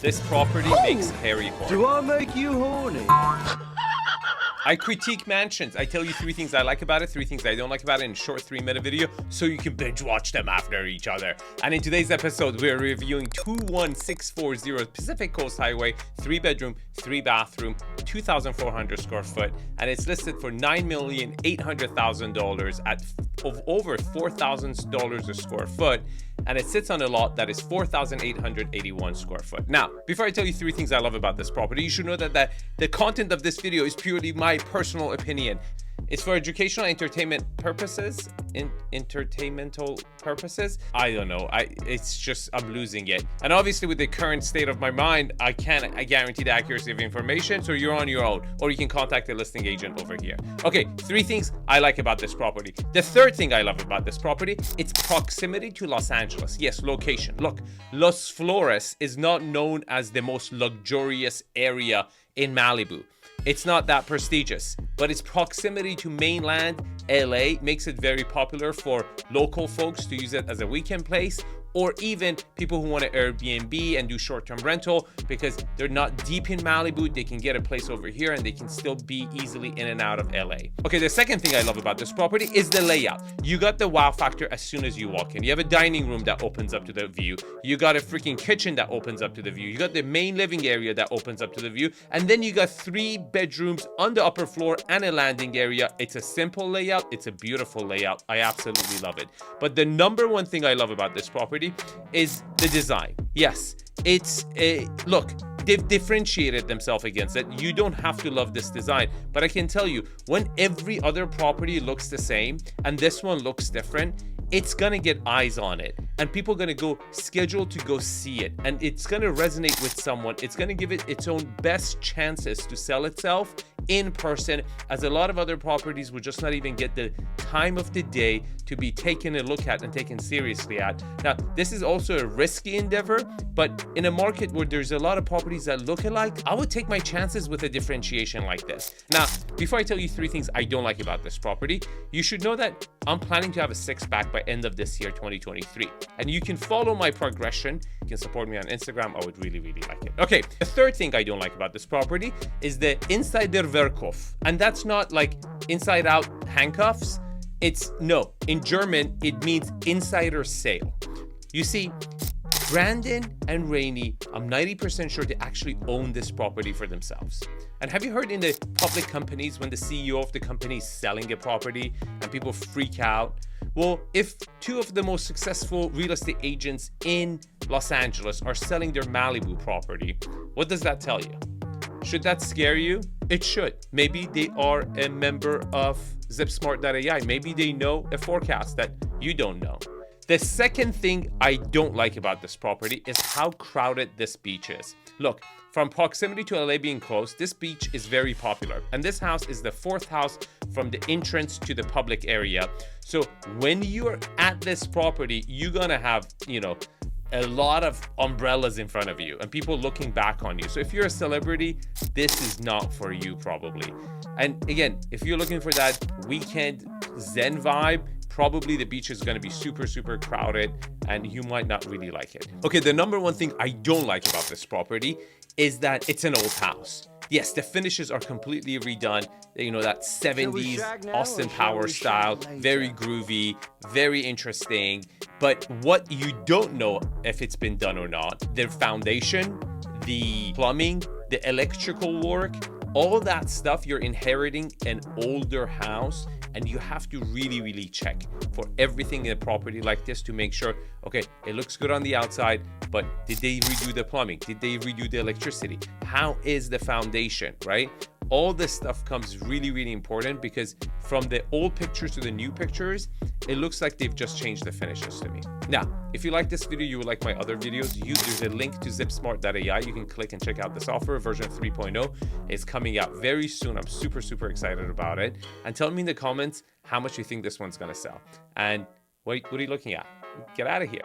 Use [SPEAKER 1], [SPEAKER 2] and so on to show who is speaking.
[SPEAKER 1] This property makes Harry horny.
[SPEAKER 2] Do I make you horny?
[SPEAKER 1] I critique mansions. I tell you 3 things I like about it, 3 things I don't like about it in a short 3-minute video so you can binge watch them after each other. And in today's episode, we're reviewing 21640 Pacific Coast Highway, 3-bedroom, 3-bathroom, 2,400 square foot, and it's listed for $9,800,000 at over $4,000 a square foot. And it sits on a lot that is 4,881 square foot. Now, before I tell you 3 things I love about this property, you should know that the content of this video is purely my personal opinion. It's for educational entertainment purposes, entertainmental purposes. I don't know. It's just I'm losing it. And obviously, with the current state of my mind, I guarantee the accuracy of information. So you're on your own, or you can contact the listing agent over here. Okay, 3 things I like about this property. The 3rd thing I love about this property, its proximity to Los Angeles. Yes, location. Look, Los Flores is not known as the most luxurious area in Malibu. It's not that prestigious, but its proximity to mainland LA makes it very popular for local folks to use it as a weekend place, or even people who want to Airbnb and do short-term rental because they're not deep in Malibu. They can get a place over here and they can still be easily in and out of LA. Okay, the 2nd thing I love about this property is the layout. You got the wow factor as soon as you walk in. You have a dining room that opens up to the view. You got a freaking kitchen that opens up to the view. You got the main living area that opens up to the view. And then you got 3 bedrooms on the upper floor and a landing area. It's a simple layout. It's a beautiful layout. I absolutely love it. But the number 1 thing I love about this property is the design. Yes, it's look, they've differentiated themselves against it. You don't have to love this design, but I can tell you, when every other property looks the same and this one looks different, it's gonna get eyes on it and people are gonna go schedule to go see it, and it's gonna resonate with someone. It's gonna give it its own best chances to sell itself in person, as a lot of other properties would just not even get the time of the day to be taken a look at and taken seriously at. Now, this is also a risky endeavor, but in a market where there's a lot of properties that look alike, I would take my chances with a differentiation like this. Now, before I tell you 3 things I don't like about this property, you should know that I'm planning to have a 6-pack by end of this year, 2023. And you can follow my progression. You can support me on Instagram. I would really, really like it. Okay, the 3rd thing I don't like about this property is the 𝐒𝐈𝐷𝐴𝐴𝐴𝐴𝐴𝐴𝐴. And that's not like inside out handcuffs. No, in German, it means insider sale. You see, Brandon and Rainey, I'm 90% sure they actually own this property for themselves. And have you heard in the public companies when the CEO of the company is selling a property and people freak out? Well, if 2 of the most successful real estate agents in Los Angeles are selling their Malibu property, what does that tell you? Should that scare you? It should. Maybe they are a member of 𝗏𝒟𝒏.ai. Maybe they know a forecast that you don't know. The 2nd thing I don't like about this property is how crowded this beach is. Look, from proximity to LA being close, this beach is very popular. And this house is the 4th house from the entrance to the public area. So when you're at this property, you're gonna have, a lot of umbrellas in front of you and people looking back on you. So if you're a celebrity, this is not for you probably. And again, if you're looking for that weekend zen vibe, probably the beach is going to be super, super crowded and you might not really like it. Okay, the number 1 thing I don't like about this property is that it's an old house. Yes, the finishes are completely redone. That 70s Austin Powers style, very groovy, very interesting. But what you don't know if it's been done or not, the foundation, the plumbing, the electrical work, all that stuff, you're inheriting an older house and you have to really, really check for everything in a property like this to make sure, okay, it looks good on the outside, but did they redo the plumbing? Did they redo the electricity? How is the foundation, right? All this stuff comes really, really important because from the old pictures to the new pictures, it looks like they've just changed the finishes to me. Now, if you like this video, you will like my other videos. There's a link to 𝗏𝒟𝒏.ai. You can click and check out the software. Version 3.0 is coming out very soon. I'm super, super excited about it. And tell me in the comments how much you think this one's gonna sell. And what are you looking at? Get out of here.